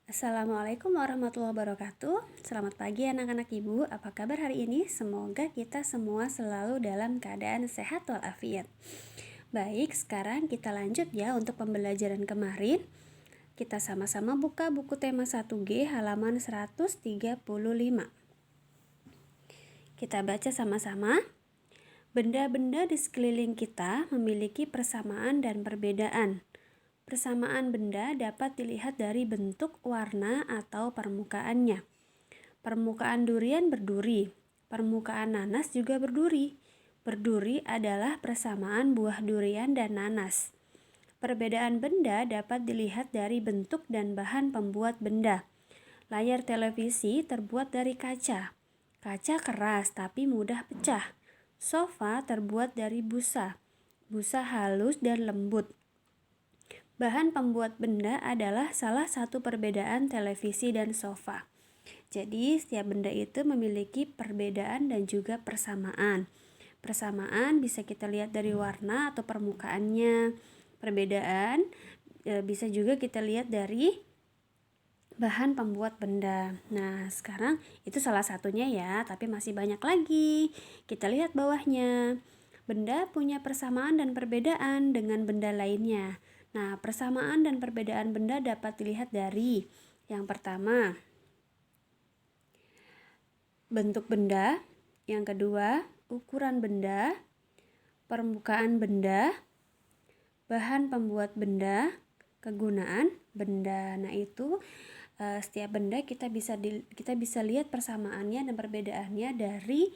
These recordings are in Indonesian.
Assalamualaikum warahmatullahi wabarakatuh. Selamat pagi anak-anak ibu. Apa kabar hari ini? Semoga kita semua selalu dalam keadaan sehat walafiat. Baik, sekarang kita lanjut ya untuk pembelajaran kemarin. Kita sama-sama buka buku tema 1G halaman 135. Kita baca sama-sama. Benda-benda di sekeliling kita memiliki persamaan dan perbedaan. Persamaan benda dapat dilihat dari bentuk, warna, atau permukaannya. Permukaan durian berduri, permukaan nanas juga berduri. Berduri adalah persamaan buah durian dan nanas. Perbedaan benda dapat dilihat dari bentuk dan bahan pembuat benda. Layar televisi terbuat dari kaca. Kaca keras tapi mudah pecah. Sofa terbuat dari busa. Busa halus dan lembut. Bahan pembuat benda adalah salah satu perbedaan televisi dan sofa. Jadi setiap benda itu memiliki perbedaan dan juga persamaan. Persamaan bisa kita lihat dari warna atau permukaannya. Perbedaan bisa juga kita lihat dari bahan pembuat benda. Nah, sekarang itu salah satunya ya, tapi masih banyak lagi. Kita lihat bawahnya. Benda punya persamaan dan perbedaan dengan benda lainnya. Nah, persamaan dan perbedaan benda dapat dilihat dari yang pertama, bentuk benda, yang kedua, ukuran benda, permukaan benda, bahan pembuat benda, kegunaan benda. Nah, itu setiap benda kita bisa lihat persamaannya dan perbedaannya dari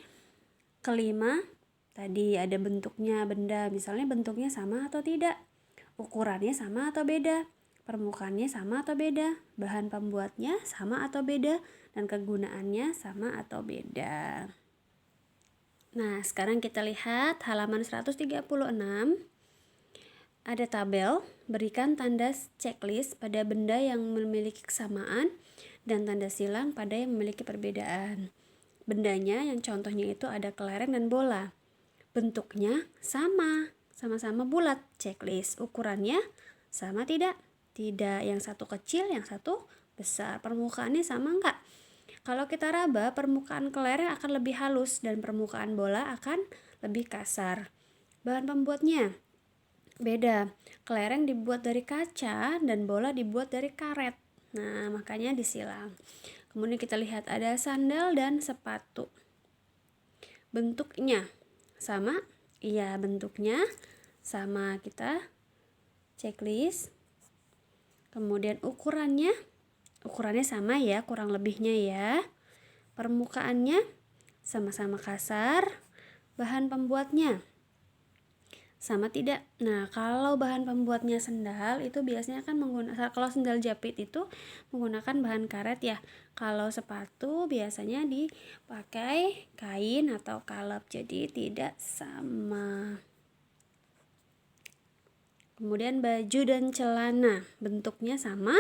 kelima tadi. Ada bentuknya benda, misalnya bentuknya sama atau tidak, ukurannya sama atau beda, permukaannya sama atau beda, bahan pembuatnya sama atau beda, dan kegunaannya sama atau beda. Nah, sekarang kita lihat halaman 136. Ada tabel, berikan tanda checklist pada benda yang memiliki kesamaan dan tanda silang pada yang memiliki perbedaan. Bendanya yang contohnya itu ada kelereng dan bola. Bentuknya sama-sama bulat, checklist. Ukurannya sama tidak? Tidak, yang satu kecil, yang satu besar. Permukaannya sama enggak? Kalau kita raba, permukaan kelereng akan lebih halus dan permukaan bola akan lebih kasar. Bahan pembuatnya beda. Kelereng dibuat dari kaca dan bola dibuat dari karet. Nah, makanya disilang. Kemudian kita lihat ada sandal dan sepatu. Bentuknya sama? Iya, bentuknya sama. Kita checklist. Kemudian ukurannya sama ya, kurang lebihnya ya. Permukaannya sama-sama kasar. Bahan pembuatnya sama tidak? Nah, kalau bahan pembuatnya sendal itu biasanya kan kalau sendal jepit itu menggunakan bahan karet ya. Kalau sepatu biasanya dipakai kain atau kaleb, jadi tidak sama. Kemudian baju dan celana bentuknya sama?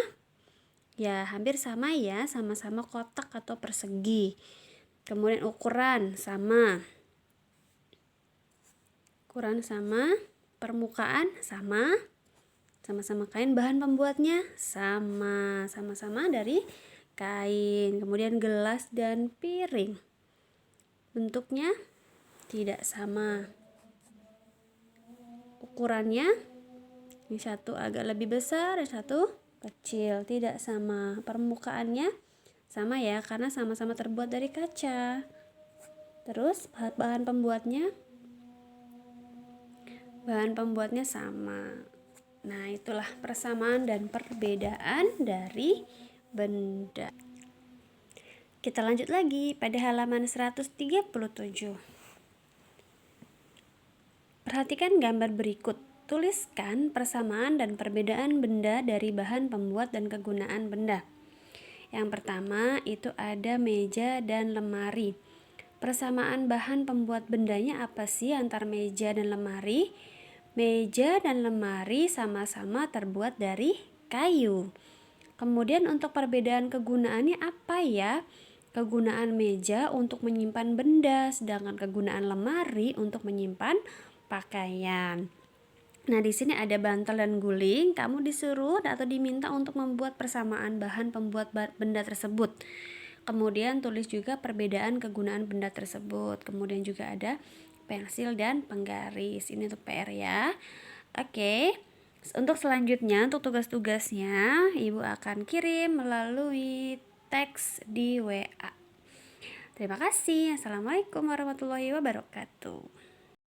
Ya, hampir sama ya, sama-sama kotak atau persegi. Kemudian ukuran sama. Ukuran sama, permukaan sama, sama-sama kain, bahan pembuatnya sama-sama dari kain. Kemudian gelas dan piring bentuknya tidak sama. Ukurannya yang satu agak lebih besar, yang satu kecil, tidak sama. Permukaannya sama ya, karena sama-sama terbuat dari kaca. Terus bahan pembuatnya sama. Nah, itulah persamaan dan perbedaan dari benda. Kita lanjut lagi pada halaman 137. Perhatikan gambar berikut. Tuliskan persamaan dan perbedaan benda dari bahan pembuat dan kegunaan benda. Yang pertama itu ada meja dan lemari. Persamaan bahan pembuat bendanya apa sih antar meja dan lemari? Meja dan lemari sama-sama terbuat dari kayu. Kemudian untuk perbedaan kegunaannya apa ya? Kegunaan meja untuk menyimpan benda, sedangkan kegunaan lemari untuk menyimpan pakaian. Nah, di sini ada bantal dan guling. Kamu disuruh atau diminta untuk membuat persamaan bahan pembuat benda tersebut. Kemudian tulis juga perbedaan kegunaan benda tersebut. Kemudian juga ada pensil dan penggaris. Ini untuk PR ya. Oke. Untuk selanjutnya, untuk tugas-tugasnya, Ibu akan kirim melalui teks di WA. Terima kasih. Assalamualaikum warahmatullahi wabarakatuh.